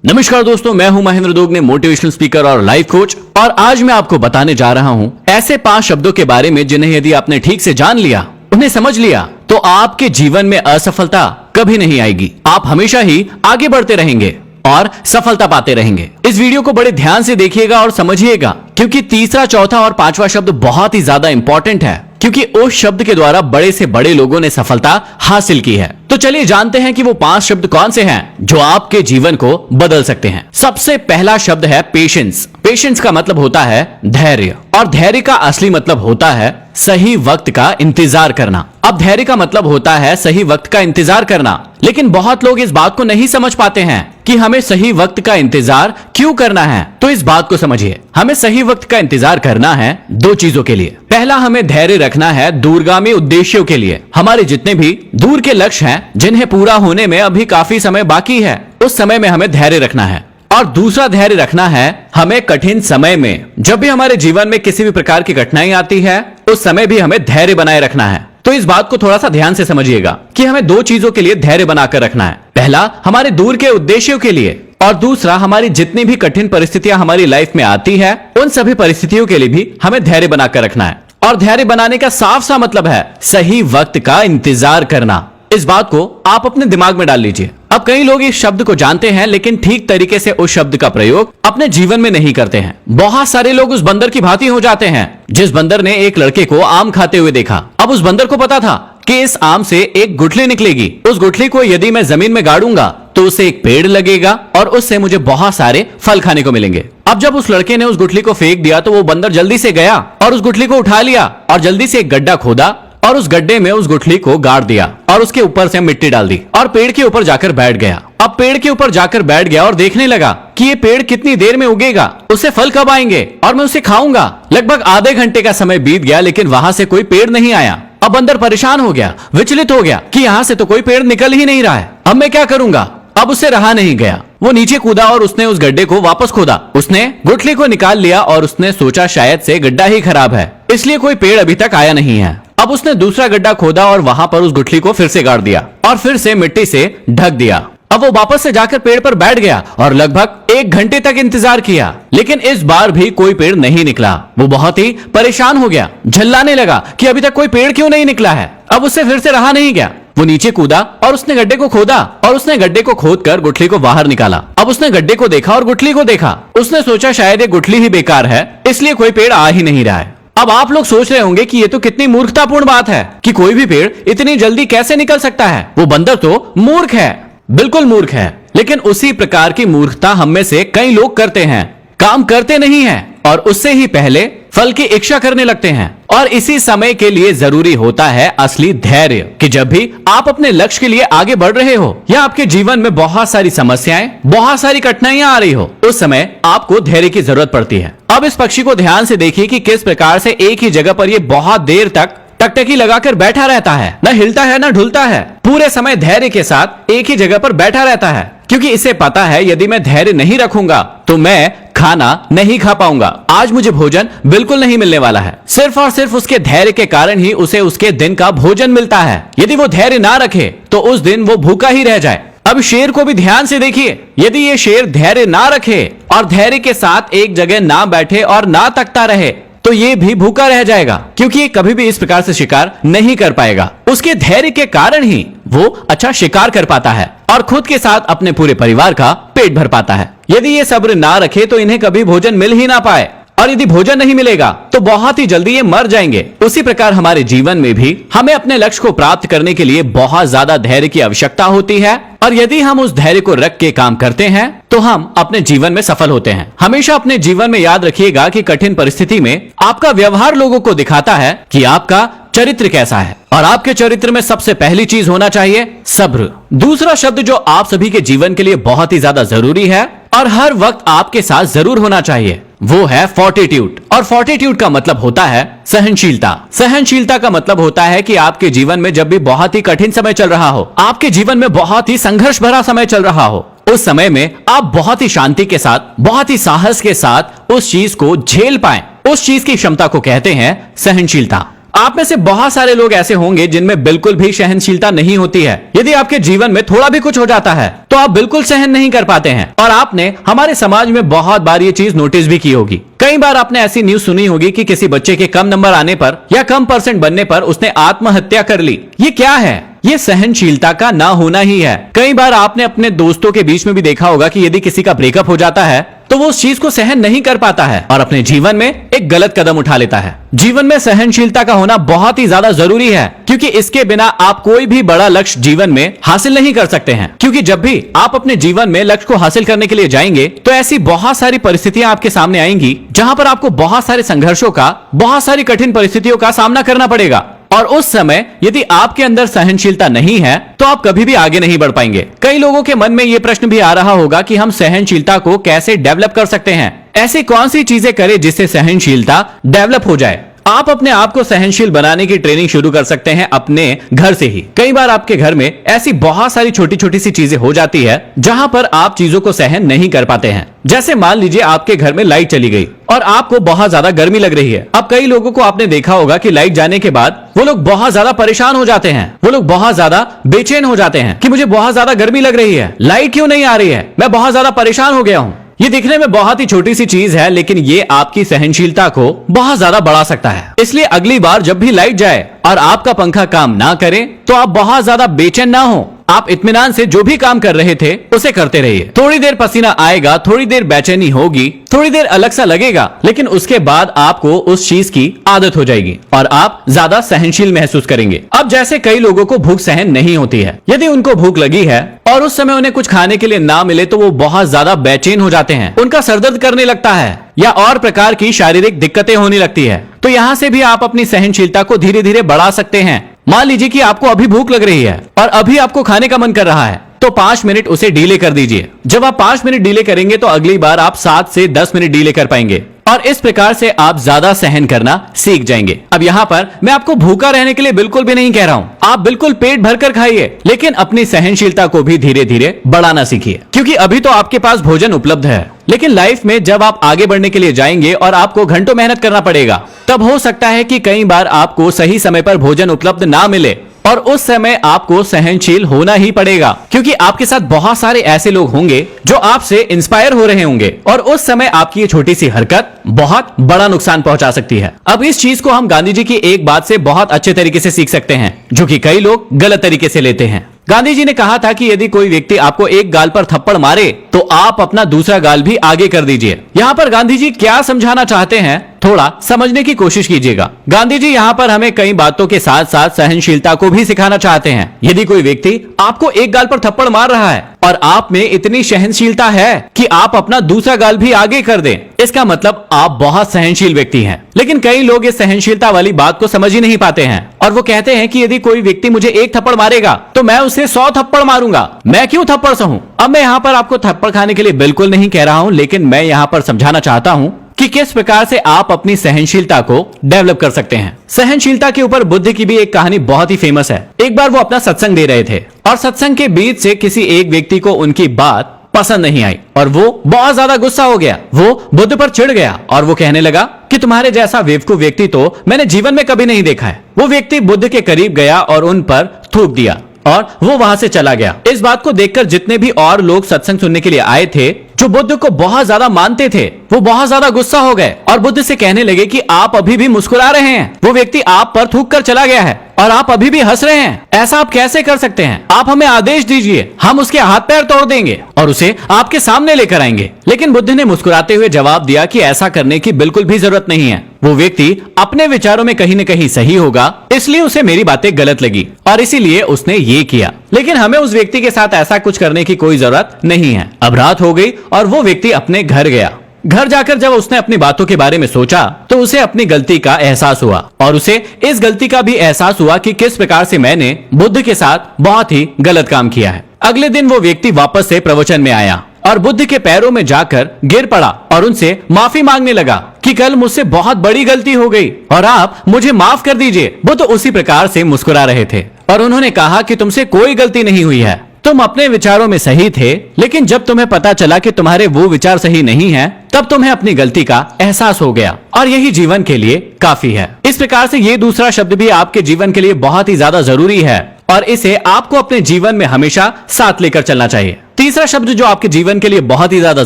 नमस्कार दोस्तों, मैं हूं महेंद्र दोगने, मोटिवेशनल स्पीकर और लाइफ कोच। और आज मैं आपको बताने जा रहा हूं ऐसे 5 शब्दों के बारे में जिन्हें यदि आपने ठीक से जान लिया, उन्हें समझ लिया, तो आपके जीवन में असफलता कभी नहीं आएगी। आप हमेशा ही आगे बढ़ते रहेंगे और सफलता पाते रहेंगे। इस वीडियो को बड़े ध्यान से देखिएगा और समझिएगा, क्योंकि तीसरा, चौथा और 5वां शब्द बहुत ही ज्यादा इंपॉर्टेंट है, क्योंकि उस शब्द के द्वारा बड़े से बड़े लोगों ने सफलता हासिल की है। तो चलिए जानते हैं कि वो 5 शब्द कौन से हैं जो आपके जीवन को बदल सकते हैं। सबसे पहला शब्द है पेशेंस। पेशेंस का मतलब होता है धैर्य, और धैर्य का असली मतलब होता है सही वक्त का इंतजार करना। अब धैर्य का मतलब होता है सही वक्त का इंतजार करना, लेकिन बहुत लोग इस बात को नहीं समझ पाते हैं कि हमें सही वक्त का इंतजार क्यों करना है। तो इस बात को समझिए, हमें सही वक्त का इंतजार करना है 2 चीजों के लिए। पहला, हमें धैर्य रखना है दूरगामी उद्देश्यों के लिए। हमारे जितने भी दूर के लक्ष्य हैं जिन्हें पूरा होने में अभी काफी समय बाकी है, उस समय में हमें धैर्य रखना है। और दूसरा धैर्य रखना है हमें कठिन समय में, जब भी हमारे जीवन में किसी भी प्रकार की कठिनाई आती है, उस समय भी हमें धैर्य बनाए रखना है। तो इस बात को थोड़ा सा ध्यान से समझिएगा कि हमें 2 चीजों के लिए धैर्य बनाकर रखना है। पहला, हमारे दूर के उद्देश्यों के लिए, और दूसरा, हमारी जितनी भी कठिन परिस्थितियां हमारी लाइफ में आती है, उन सभी परिस्थितियों के लिए भी हमें धैर्य बनाकर रखना है। और धैर्य बनाने का साफ सा मतलब है सही वक्त का इंतजार करना। इस बात को आप अपने दिमाग में डाल लीजिए। अब कई लोग इस शब्द को जानते हैं, लेकिन ठीक तरीके से उस शब्द का प्रयोग अपने जीवन में नहीं करते हैं। बहुत सारे लोग उस बंदर की भांति हो जाते हैं जिस बंदर ने एक लड़के को आम खाते हुए देखा। अब उस बंदर को पता था कि इस आम से एक गुठली निकलेगी। उस गुठली को यदि मैं जमीन में गाड़ूंगा तो उससे एक पेड़ लगेगा और उससे मुझे बहुत सारे फल खाने को मिलेंगे। अब जब उस लड़के ने उस गुठली को फेंक दिया तो वो बंदर जल्दी से गया और उस गुठली को उठा लिया और जल्दी से एक गड्ढा खोदा और उस गड्ढे में उस गुठली को गाड़ दिया और उसके ऊपर से मिट्टी डाल दी और पेड़ के ऊपर जाकर बैठ गया। अब पेड़ के ऊपर जाकर बैठ गया और देखने लगा कि ये पेड़ कितनी देर में उगेगा, उससे फल कब आएंगे और मैं उसे खाऊंगा। लगभग आधे घंटे का समय बीत गया, लेकिन वहां से कोई पेड़ नहीं आया। अब बंदर परेशान हो गया, विचलित हो गया कि यहाँ से तो कोई पेड़ निकल ही नहीं रहा है, अब मैं क्या करूंगा। अब उससे रहा नहीं गया, वो नीचे कूदा और उसने उस गड्ढे को वापस खोदा। उसने गुठली को निकाल लिया और उसने सोचा शायद से गड्ढा ही खराब है, इसलिए कोई पेड़ अभी तक आया नहीं है। अब उसने दूसरा गड्ढा खोदा और वहां पर उस गुठली को फिर से गाड़ दिया और फिर से मिट्टी से ढक दिया। अब वो वापस से जाकर पेड़ पर बैठ गया और लगभग 1 घंटे तक इंतजार किया, लेकिन इस बार भी कोई पेड़ नहीं निकला। वो बहुत ही परेशान हो गया, झल्लाने लगा कि अभी तक कोई पेड़ क्यों नहीं निकला है। अब उससे फिर से रहा नहीं गया, वो नीचे कूदा और उसने गड्ढे को खोदा और उसने गड्ढे को खोदकर गुठली को बाहर निकाला। अब उसने गड्ढे को देखा और गुठली को देखा। उसने सोचा शायद ये गुठली ही बेकार है, इसलिए कोई पेड़ आ ही नहीं रहा है। अब आप लोग सोच रहे होंगे कि ये तो कितनी मूर्खतापूर्ण बात है कि कोई भी पेड़ इतनी जल्दी कैसे निकल सकता है। वो बंदर तो मूर्ख है, बिल्कुल मूर्ख है। लेकिन उसी प्रकार की मूर्खता हम में से कई लोग करते हैं, काम करते नहीं हैं और उससे ही पहले फल की इच्छा करने लगते हैं। और इसी समय के लिए जरूरी होता है असली धैर्य, कि जब भी आप अपने लक्ष्य के लिए आगे बढ़ रहे हो या आपके जीवन में बहुत सारी समस्याएं, बहुत सारी कठिनाइयां आ रही हो, उस समय आपको धैर्य की जरूरत पड़ती है। अब इस पक्षी को ध्यान से देखिए कि किस प्रकार से एक ही जगह पर ये बहुत देर तक टकटकी लगाकर बैठा रहता है, न हिलता है न ढुलता है, पूरे समय धैर्य के साथ एक ही जगह पर बैठा रहता है, क्योंकि इसे पता है यदि मैं धैर्य नहीं रखूंगा तो मैं खाना नहीं खा पाऊंगा, आज मुझे भोजन बिल्कुल नहीं मिलने वाला है। सिर्फ और सिर्फ उसके धैर्य के कारण ही उसे उसके दिन का भोजन मिलता है। यदि वो धैर्य ना रखे तो उस दिन वो भूखा ही रह जाए। अब शेर को भी ध्यान से देखिए, यदि ये शेर धैर्य ना रखे और धैर्य के साथ एक जगह ना बैठे और ना तकता रहे तो ये भी भूखा रह जाएगा, क्योंकि ये कभी भी इस प्रकार से शिकार नहीं कर पाएगा। उसके धैर्य के कारण ही वो अच्छा शिकार कर पाता है और खुद के साथ अपने पूरे परिवार का पेट भर पाता है। यदि ये सब्र ना रखे तो इन्हें कभी भोजन मिल ही ना पाए, और यदि भोजन नहीं मिलेगा तो बहुत ही जल्दी ये मर जाएंगे। उसी प्रकार हमारे जीवन में भी हमें अपने लक्ष्य को प्राप्त करने के लिए बहुत ज्यादा धैर्य की आवश्यकता होती है, और यदि हम उस धैर्य को रख के काम करते हैं तो हम अपने जीवन में सफल होते हैं। हमेशा अपने जीवन में याद रखिएगा कि कठिन परिस्थिति में आपका व्यवहार लोगों को दिखाता है कि आपका चरित्र कैसा है, और आपके चरित्र में सबसे पहली चीज होना चाहिए सब्र। दूसरा शब्द जो आप सभी के जीवन के लिए बहुत ही ज्यादा जरूरी है और हर वक्त आपके साथ जरूर होना चाहिए, वो है फोर्टिट्यूड। और फोर्टिट्यूड का मतलब होता है सहनशीलता। सहनशीलता का मतलब होता है कि आपके जीवन में जब भी बहुत ही कठिन समय चल रहा हो, आपके जीवन में बहुत ही संघर्ष भरा समय चल रहा हो, उस समय में आप बहुत ही शांति के साथ, बहुत ही साहस के साथ उस चीज को झेल पाएं। उस चीज की क्षमता को कहते हैं सहनशीलता। आप में से बहुत सारे लोग ऐसे होंगे जिनमें बिल्कुल भी सहनशीलता नहीं होती है। यदि आपके जीवन में थोड़ा भी कुछ हो जाता है तो आप बिल्कुल सहन नहीं कर पाते हैं। और आपने हमारे समाज में बहुत बार ये चीज नोटिस भी की होगी। कई बार आपने ऐसी न्यूज सुनी होगी कि किसी बच्चे के कम नंबर आने पर या कम परसेंट बनने पर उसने आत्महत्या कर ली। ये क्या है? ये सहनशीलता का ना होना ही है। कई बार आपने अपने दोस्तों के बीच में भी देखा होगा कि यदि किसी का ब्रेकअप हो जाता है तो वो उस चीज को सहन नहीं कर पाता है और अपने जीवन में एक गलत कदम उठा लेता है। जीवन में सहनशीलता का होना बहुत ही ज्यादा जरूरी है, क्योंकि इसके बिना आप कोई भी बड़ा लक्ष्य जीवन में हासिल नहीं कर सकते हैं। क्योंकि जब भी आप अपने जीवन में लक्ष्य को हासिल करने के लिए जाएंगे तो ऐसी बहुत सारी परिस्थितियां आपके सामने आएंगी जहां पर आपको बहुत सारे संघर्षों का, बहुत सारी कठिन परिस्थितियों का सामना करना पड़ेगा। और उस समय यदि आपके अंदर सहनशीलता नहीं है तो आप कभी भी आगे नहीं बढ़ पाएंगे। कई लोगों के मन में यह प्रश्न भी आ रहा होगा कि हम सहनशीलता को कैसे डेवलप कर सकते हैं। ऐसी कौन सी चीजें करें जिससे सहनशीलता डेवलप हो जाए। आप अपने आप को सहनशील बनाने की ट्रेनिंग शुरू कर सकते हैं अपने घर से ही। कई बार आपके घर में ऐसी बहुत सारी छोटी छोटी सी चीजें हो जाती है जहां पर आप चीजों को सहन नहीं कर पाते हैं। जैसे मान लीजिए आपके घर में लाइट चली गई और आपको बहुत ज्यादा गर्मी लग रही है। अब कई लोगों को आपने देखा होगा कि लाइट जाने के बाद वो लोग बहुत ज्यादा परेशान हो जाते हैं। वो लोग बहुत ज्यादा बेचैन हो जाते हैं कि मुझे बहुत ज्यादा गर्मी लग रही है, लाइट क्यों नहीं आ रही है, मैं बहुत ज्यादा परेशान हो गया हूं। ये दिखने में बहुत ही छोटी सी चीज है, लेकिन ये आपकी सहनशीलता को बहुत ज्यादा बढ़ा सकता है। इसलिए अगली बार जब भी लाइट जाए और आपका पंखा काम ना करे तो आप बहुत ज्यादा बेचैन ना हो। आप इत्मीनान से जो भी काम कर रहे थे उसे करते रहिए। थोड़ी देर पसीना आएगा, थोड़ी देर बेचैनी होगी, थोड़ी देर अलग सा लगेगा, लेकिन उसके बाद आपको उस चीज की आदत हो जाएगी और आप ज्यादा सहनशील महसूस करेंगे। अब जैसे कई लोगों को भूख सहन नहीं होती है। यदि उनको भूख लगी है और उस समय उन्हें कुछ खाने के लिए ना मिले तो वो बहुत ज्यादा बेचैन हो जाते हैं, उनका सरदर्द करने लगता है या और प्रकार की शारीरिक दिक्कतें होने लगती है। तो यहाँ से भी आप अपनी सहनशीलता को धीरे धीरे बढ़ा सकते हैं। मान लीजिए कि आपको अभी भूख लग रही है और अभी आपको खाने का मन कर रहा है, तो 5 मिनट उसे डीले कर दीजिए। जब आप 5 मिनट डीले करेंगे तो अगली बार आप 7 से 10 मिनट डीले कर पाएंगे और इस प्रकार से आप ज्यादा सहन करना सीख जाएंगे। अब यहाँ पर मैं आपको भूखा रहने के लिए बिल्कुल भी नहीं कह रहा हूँ। आप बिल्कुल पेट भरकर खाइए, लेकिन अपनी सहनशीलता को भी धीरे धीरे बढ़ाना सीखिए, क्योंकि अभी तो आपके पास भोजन उपलब्ध है, लेकिन लाइफ में जब आप आगे बढ़ने के लिए जाएंगे और आपको घंटों मेहनत करना पड़ेगा, तब हो सकता है कि कई बार आपको सही समय पर भोजन उपलब्ध ना मिले और उस समय आपको सहनशील होना ही पड़ेगा, क्योंकि आपके साथ बहुत सारे ऐसे लोग होंगे जो आपसे इंस्पायर हो रहे होंगे और उस समय आपकी ये छोटी सी हरकत बहुत बड़ा नुकसान पहुंचा सकती है। अब इस चीज को हम गांधी जी की एक बात से बहुत अच्छे तरीके से सीख सकते हैं, जो कि कई लोग गलत तरीके से लेते हैं। गांधी जी ने कहा था कि यदि कोई व्यक्ति आपको एक गाल पर थप्पड़ मारे तो आप अपना दूसरा गाल भी आगे कर दीजिए। यहाँ पर गांधी जी क्या समझाना चाहते हैं, थोड़ा समझने की कोशिश कीजिएगा। गांधी जी यहाँ पर हमें कई बातों के साथ साथ सहनशीलता को भी सिखाना चाहते हैं। यदि कोई व्यक्ति आपको एक गाल पर थप्पड़ मार रहा है और आप में इतनी सहनशीलता है कि आप अपना दूसरा गाल भी आगे कर दें, इसका मतलब आप बहुत सहनशील व्यक्ति हैं। लेकिन कई लोग इस सहनशीलता वाली बात को समझ ही नहीं पाते हैं और वो कहते हैं कि यदि कोई व्यक्ति मुझे एक थप्पड़ मारेगा तो मैं उसे 100 थप्पड़ मारूंगा, मैं क्यों थप्पड़ सहूं। अब मैं यहाँ पर आपको थप्पड़ खाने के लिए बिल्कुल नहीं कह रहा हूँ, लेकिन मैं यहाँ पर समझाना चाहता हूँ कि किस प्रकार से आप अपनी सहनशीलता को डेवलप कर सकते हैं। सहनशीलता के ऊपर बुद्ध की भी एक कहानी बहुत ही फेमस है। एक बार वो अपना सत्संग दे रहे थे और सत्संग के बीच से किसी एक व्यक्ति को उनकी बात पसंद नहीं आई और वो बहुत ज्यादा गुस्सा हो गया। वो बुद्ध पर चिढ़ गया और वो कहने लगा कि तुम्हारे जैसा बेवकूफ व्यक्ति तो मैंने जीवन में कभी नहीं देखा है। वो व्यक्ति बुद्ध के करीब गया और उन पर थूक दिया और वो वहां से चला गया। इस बात को देखकर जितने भी और लोग सत्संग सुनने के लिए आए थे, जो बुद्ध को बहुत ज्यादा मानते थे, वो बहुत ज्यादा गुस्सा हो गए और बुद्ध से कहने लगे कि आप अभी भी मुस्कुरा रहे हैं, वो व्यक्ति आप पर थूक कर चला गया है और आप अभी भी हंस रहे हैं। ऐसा आप कैसे कर सकते हैं? आप हमें आदेश दीजिए, हम उसके हाथ पैर तोड़ देंगे और उसे आपके सामने लेकर आएंगे। लेकिन बुद्ध ने मुस्कुराते हुए जवाब दिया कि ऐसा करने की बिल्कुल भी जरूरत नहीं है। वो व्यक्ति अपने विचारों में कहीं न कहीं सही होगा, इसलिए उसे मेरी बातें गलत लगी और इसीलिए उसने ये किया। लेकिन हमें उस व्यक्ति के साथ ऐसा कुछ करने की कोई जरूरत नहीं है। अब रात हो गई और वो व्यक्ति अपने घर गया। घर जाकर जब उसने अपनी बातों के बारे में सोचा तो उसे अपनी गलती का एहसास हुआ और उसे इस गलती का भी एहसास हुआ कि किस प्रकार से मैंने बुद्ध के साथ बहुत ही गलत काम किया है। अगले दिन वो व्यक्ति वापस से प्रवचन में आया और बुद्ध के पैरों में जाकर गिर पड़ा और उनसे माफी मांगने लगा कि कल मुझसे बहुत बड़ी गलती हो गई और आप मुझे माफ कर दीजिए। बुद्ध उसी प्रकार से मुस्कुरा रहे थे और उन्होंने कहा कि तुमसे कोई गलती नहीं हुई है, तुम अपने विचारों में सही थे, लेकिन जब तुम्हें पता चला कि तुम्हारे वो विचार सही नहीं हैं, तब तुम्हें अपनी गलती का एहसास हो गया और यही जीवन के लिए काफी है। इस प्रकार से ये दूसरा शब्द भी आपके जीवन के लिए बहुत ही ज्यादा जरूरी है और इसे आपको अपने जीवन में हमेशा साथ लेकर चलना चाहिए। तीसरा शब्द जो आपके जीवन के लिए बहुत ही ज्यादा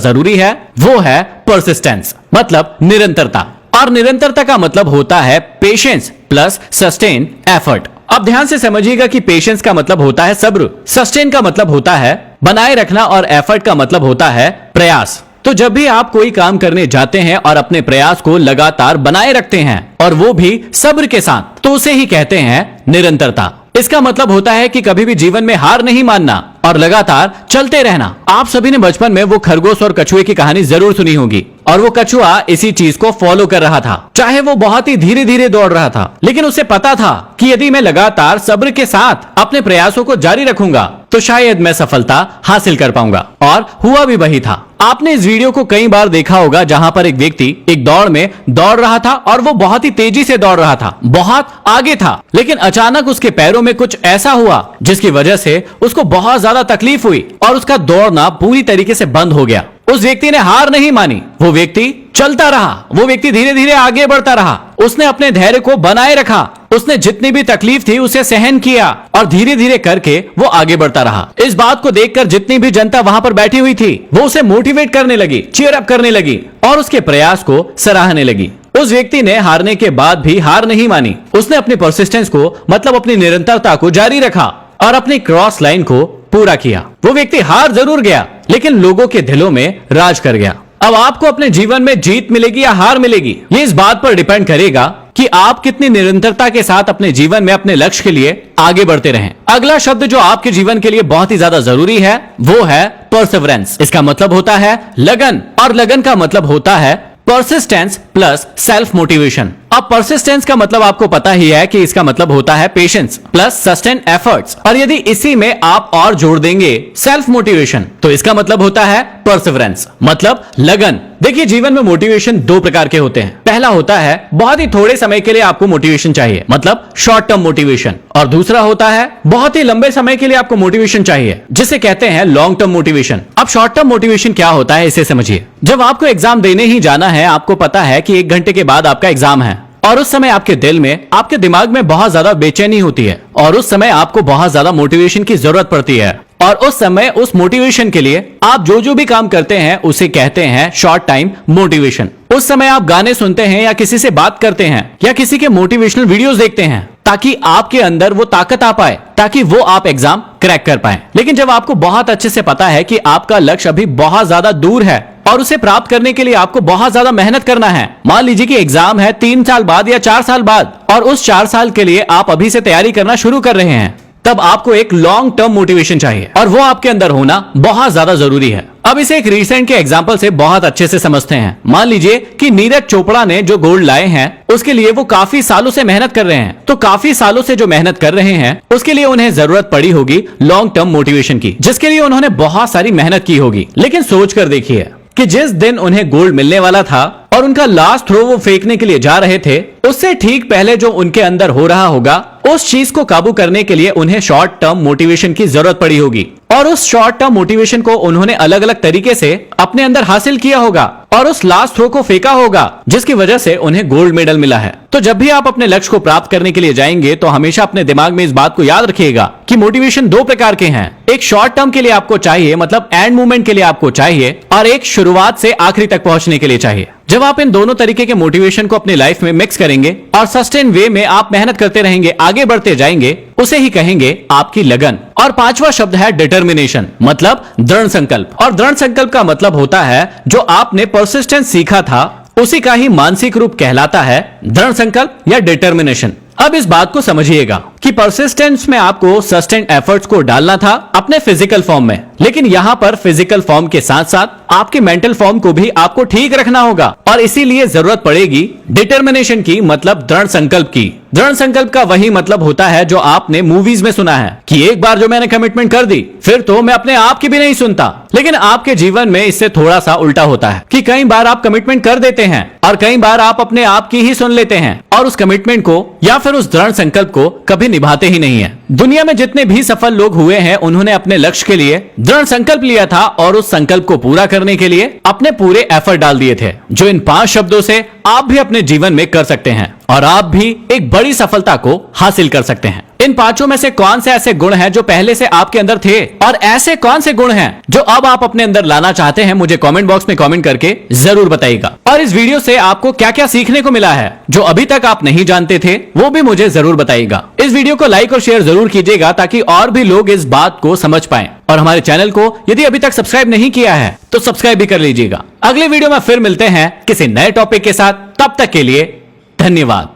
जरूरी है वो है परसिस्टेंस, मतलब निरंतरता। और निरंतरता का मतलब होता है पेशेंस प्लस सस्टेन एफर्ट। अब ध्यान से समझिएगा कि पेशेंस का मतलब होता है सब्र, सस्टेन का मतलब होता है बनाए रखना और एफर्ट का मतलब होता है प्रयास। तो जब भी आप कोई काम करने जाते हैं और अपने प्रयास को लगातार बनाए रखते हैं और वो भी सब्र के साथ, तो उसे ही कहते हैं निरंतरता। इसका मतलब होता है कि कभी भी जीवन में हार नहीं मानना और लगातार चलते रहना। आप सभी ने बचपन में वो खरगोश और कछुए की कहानी जरूर सुनी होगी और वो कछुआ इसी चीज को फॉलो कर रहा था। चाहे वो बहुत ही धीरे धीरे दौड़ रहा था, लेकिन उसे पता था कि यदि मैं लगातार सब्र के साथ अपने प्रयासों को जारी रखूंगा तो शायद मैं सफलता हासिल कर पाऊंगा। और हुआ भी वही था। आपने इस वीडियो को कई बार देखा होगा जहां पर एक व्यक्ति एक दौड़ में दौड़ रहा था और वो बहुत ही तेजी से दौड़ रहा था, बहुत आगे था, लेकिन अचानक उसके पैरों में कुछ ऐसा हुआ जिसकी वजह से उसको बहुत ज्यादा तकलीफ हुई और उसका दौड़ना पूरी तरीके से बंद हो गया। उस व्यक्ति ने हार नहीं मानी, वो व्यक्ति चलता रहा, वो व्यक्ति धीरे धीरे आगे बढ़ता रहा। उसने अपने धैर्य को बनाए रखा, उसने जितनी भी तकलीफ थी उसे सहन किया और धीरे धीरे करके वो आगे बढ़ता रहा। इस बात को देखकर जितनी भी जनता वहां पर बैठी हुई थी वो उसे मोटिवेट करने लगी, चीयर अप करने लगी और उसके प्रयास को सराहने लगी। उस व्यक्ति ने हारने के बाद भी हार नहीं मानी। उसने अपनी परसिस्टेंस को, मतलब अपनी निरंतरता को जारी रखा और अपनी क्रॉस लाइन को पूरा किया। वो व्यक्ति हार जरूर गया, लेकिन लोगों के दिलों में राज कर गया। अब आपको अपने जीवन में जीत मिलेगी या हार मिलेगी, ये इस बात पर डिपेंड करेगा कि आप कितनी निरंतरता के साथ अपने जीवन में अपने लक्ष्य के लिए आगे बढ़ते रहें। अगला शब्द जो आपके जीवन के लिए बहुत ही ज्यादा जरूरी है वो है परसेवरेंस। इसका मतलब होता है लगन और लगन का मतलब होता है परसिस्टेंस प्लस सेल्फ मोटिवेशन। अब परसिस्टेंस का मतलब आपको पता ही है कि इसका मतलब होता है पेशेंस प्लस सस्टेन एफर्ट्स, और यदि इसी में आप और जोड़ देंगे सेल्फ मोटिवेशन तो इसका मतलब होता है परसिवरेंस, मतलब लगन। देखिए, जीवन में मोटिवेशन दो प्रकार के होते हैं। पहला होता है बहुत ही थोड़े समय के लिए आपको मोटिवेशन चाहिए, मतलब शॉर्ट टर्म मोटिवेशन, और दूसरा होता है बहुत ही लंबे समय के लिए आपको मोटिवेशन चाहिए, जिसे कहते हैं लॉन्ग टर्म मोटिवेशन। अब शॉर्ट टर्म मोटिवेशन क्या होता है इसे समझिए। जब आपको एग्जाम देने ही जाना है, आपको पता है कि 1 घंटे के बाद आपका एग्जाम है और उस समय आपके दिल में, आपके दिमाग में बहुत ज्यादा बेचैनी होती है और उस समय आपको बहुत ज्यादा मोटिवेशन की जरूरत पड़ती है और उस समय उस मोटिवेशन के लिए आप जो भी काम करते हैं उसे कहते हैं शॉर्ट टाइम मोटिवेशन। उस समय आप गाने सुनते हैं या किसी से बात करते हैं या किसी के मोटिवेशनल वीडियोस देखते हैं ताकि आपके अंदर वो ताकत आ पाए, ताकि वो आप एग्जाम क्रैक कर पाए। लेकिन जब आपको बहुत अच्छे से पता है कि आपका लक्ष्य अभी बहुत ज्यादा दूर है और उसे प्राप्त करने के लिए आपको बहुत ज्यादा मेहनत करना है, मान लीजिए कि एग्जाम है 3 साल बाद या 4 साल बाद और उस 4 साल के लिए आप अभी से तैयारी करना शुरू कर रहे हैं, तब आपको एक लॉन्ग टर्म मोटिवेशन चाहिए और वो आपके अंदर होना बहुत ज्यादा जरूरी है। अब इसे एक रिसेंट के एग्जांपल से बहुत अच्छे से समझते हैं। मान लीजिए कि नीरज चोपड़ा ने जो गोल्ड लाए हैं उसके लिए वो काफी सालों से मेहनत कर रहे हैं, तो काफी सालों से जो मेहनत कर रहे हैं उसके लिए उन्हें जरूरत पड़ी होगी लॉन्ग टर्म मोटिवेशन की, जिसके लिए उन्होंने बहुत सारी मेहनत की होगी। लेकिन सोच कर देखिए कि जिस दिन उन्हें गोल्ड मिलने वाला था और उनका लास्ट थ्रो वो फेंकने के लिए जा रहे थे, उससे ठीक पहले जो उनके अंदर हो रहा होगा उस चीज को काबू करने के लिए उन्हें शॉर्ट टर्म मोटिवेशन की जरूरत पड़ी होगी और उस शॉर्ट टर्म मोटिवेशन को उन्होंने अलग अलग तरीके से अपने अंदर हासिल किया होगा और उस लास्ट थ्रो को फेंका होगा, जिसकी वजह से उन्हें गोल्ड मेडल मिला है। तो जब भी आप अपने लक्ष्य को प्राप्त करने के लिए जाएंगे तो हमेशा अपने दिमाग में इस बात को याद रखिएगा कि मोटिवेशन 2 प्रकार के हैं। एक शॉर्ट टर्म के लिए आपको चाहिए, मतलब एंड मूवमेंट के लिए आपको चाहिए, और एक शुरुआत से आखिरी तक पहुंचने के लिए चाहिए। जब आप इन दोनों तरीके के मोटिवेशन को अपनी लाइफ में मिक्स करेंगे और सस्टेन वे में आप मेहनत करते रहेंगे, आगे बढ़ते जाएंगे, उसे ही कहेंगे आपकी लगन। और 5वां शब्द है डिटर्मिनेशन, मतलब दृढ़ संकल्प। और दृढ़ संकल्प का मतलब होता है जो आपने परसिस्टेंस सीखा था उसी का ही मानसिक रूप कहलाता है दृढ़ संकल्प या डिटर्मिनेशन। अब इस बात को समझिएगा कि परसिस्टेंस में आपको सस्टेन एफर्ट्स को डालना था अपने फिजिकल फॉर्म में, लेकिन यहाँ पर फिजिकल फॉर्म के साथ साथ आपके मेंटल फॉर्म को भी आपको ठीक रखना होगा और इसीलिए जरूरत पड़ेगी डिटर्मिनेशन की, मतलब दृढ़ संकल्प की। दृढ़ संकल्प का वही मतलब होता है जो आपने मूवीज में सुना है कि एक बार जो मैंने कमिटमेंट कर दी फिर तो मैं अपने आप की भी नहीं सुनता। लेकिन आपके जीवन में इससे थोड़ा सा उल्टा होता है कि कई बार आप कमिटमेंट कर देते हैं और कई बार आप अपने आप की ही सुन लेते हैं और उस कमिटमेंट को या फिर उस दृढ़ संकल्प को कभी निभाते ही नहीं है। दुनिया में जितने भी सफल लोग हुए हैं उन्होंने अपने लक्ष्य के लिए दृढ़ संकल्प लिया था और उस संकल्प को पूरा करने के लिए अपने पूरे एफर्ट डाल दिए थे, जो इन 5 शब्दों से आप भी अपने जीवन में कर सकते हैं और आप भी एक बड़ी सफलता को हासिल कर सकते हैं। इन 5 में से कौन से ऐसे गुण हैं जो पहले से आपके अंदर थे और ऐसे कौन से गुण हैं जो अब आप अपने अंदर लाना चाहते हैं, मुझे कमेंट बॉक्स में कमेंट करके जरूर बताइएगा। और इस वीडियो से आपको क्या क्या सीखने को मिला है जो अभी तक आप नहीं जानते थे, वो भी मुझे जरूर बताइएगा। इस वीडियो को लाइक और शेयर जरूर कीजिएगा ताकि और भी लोग इस बात को समझ पाएं। और हमारे चैनल को यदि अभी तक सब्सक्राइब नहीं किया है तो सब्सक्राइब भी कर लीजिएगा। अगले वीडियो में फिर मिलते हैं किसी नए टॉपिक के साथ, तब तक के लिए धन्यवाद।